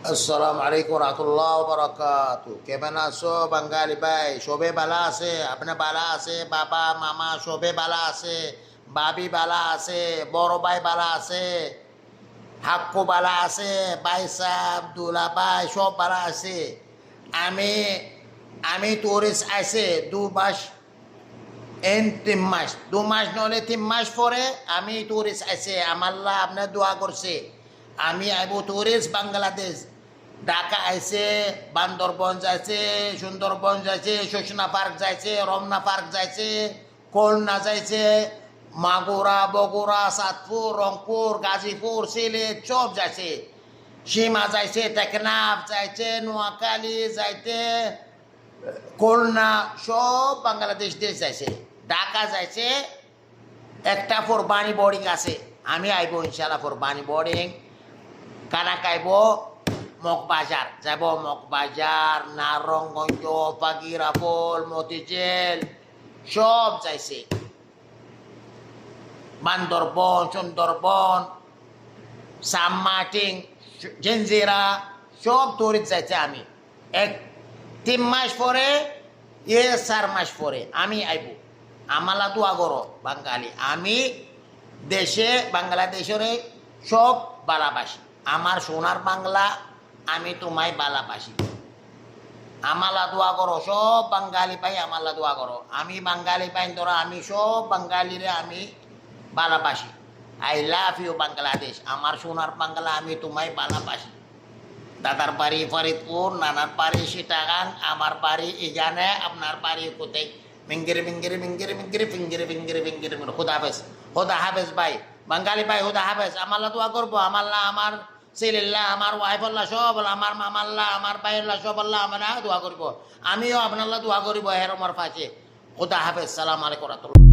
আসসালামু আলাইকুম রহমতুল্লাহ বারাকাতু। কেমন আছো বাঙালি ভাই? সবে বালা আছে? আপনি বালা আছে? বাবা মামা সবে বালা আছে? বাবি বালা আছে? বড় ভাই বালা আছে? হাক্কু বালা আছে? ভাই সাহেব দুলা ভাই সব বালা আছে। আমি আমি টুরিস্ট আছে 2 মাস, 3 মাস, 2 মাস নলে 3 মাস পরে আমি টুরিস্ট আছে। আমাল্লা আপনার দোয়া করছে আমি আইব টুরিস্ট বাংলাদেশ। ঢাকা আইছে, বান্দরবন যাইছে, সুন্দরবন যাইছে, শোষণা পার্ক যাইছে, রমনা পার্ক যাইছে, খুলনা যাইছে, মাগুরা, বগুড়া, চাঁদপুর, রংপুর, গাজীপুর, সিলেট সব যাইছে। সীমা যাইছে, টেকনাফ যাইছে, নোয়াখালী যাইতে, খুলনা সব বাংলাদেশ দেশ যাইছে। ঢাকা যাইছে, একটা ফোরবানি বোর্ডিং আছে। আমি আইব ইনশাল্লাহ ফোরবানি বোর্ডিং। কানা খাইব মগবাজার, যাব মগবাজার, নারঙ্গঞ্জ, পাগিরাপোল, মতিঝিল সব যাইছে। বান্দরবন, সুন্দরবন, সামমাটিং, জেনজিরা সব টুরিস্ট যাইছে। আমি 3 মাস পরে 4 মাস পরে আমি আইব। আমালা দোয়া করো বাঙালি। আমি দেশে বাংলাদেশের সব বালাবাসী। আমার সোনার বাংলা, আমি তোমায় বালাবাসী। আমালা দোয়া করো সব বাঙালি ভাই, আমালা দোয়া করো। আমি বাঙালি ভাই ধরো, আমি সব বাঙালিরে আমি বালাবাসী। I love you Bangladesh. আমার সোনার বাংলা, আমি তোমায় বালাবাসী। দাদার বাড়ি ফরিদপুর, নানার বাড়ি সিটাগাং, আমার বাড়ি এখানে, আপনার বাড়ি কোথায়? মিঙ্গিরি মিঙ্গিরি মিঙ্গিরি মিঙ্গিরি ফিঙ্গিরি ফিঙ্গিরি ফিঙ্গিরি। খুদা হাফেজ, খুদা হাফেজ ভাই, বাঙালি ভাই খুদা হাফেজ। আমাল্লা দোয়া করবো, আমাল্লা আমার ছেলেল্লা, আমার ওয়াইফ আল্লাহ সব, আমার মামাল্লা, আমার ভাইয়েল্লা সব আল্লাহ আমার দোয়া করবো। আমিও আপনাল্লা দোয়া করিব হের আমার পাশে। খুদা হাফেজ, সালাম আলাইকুম।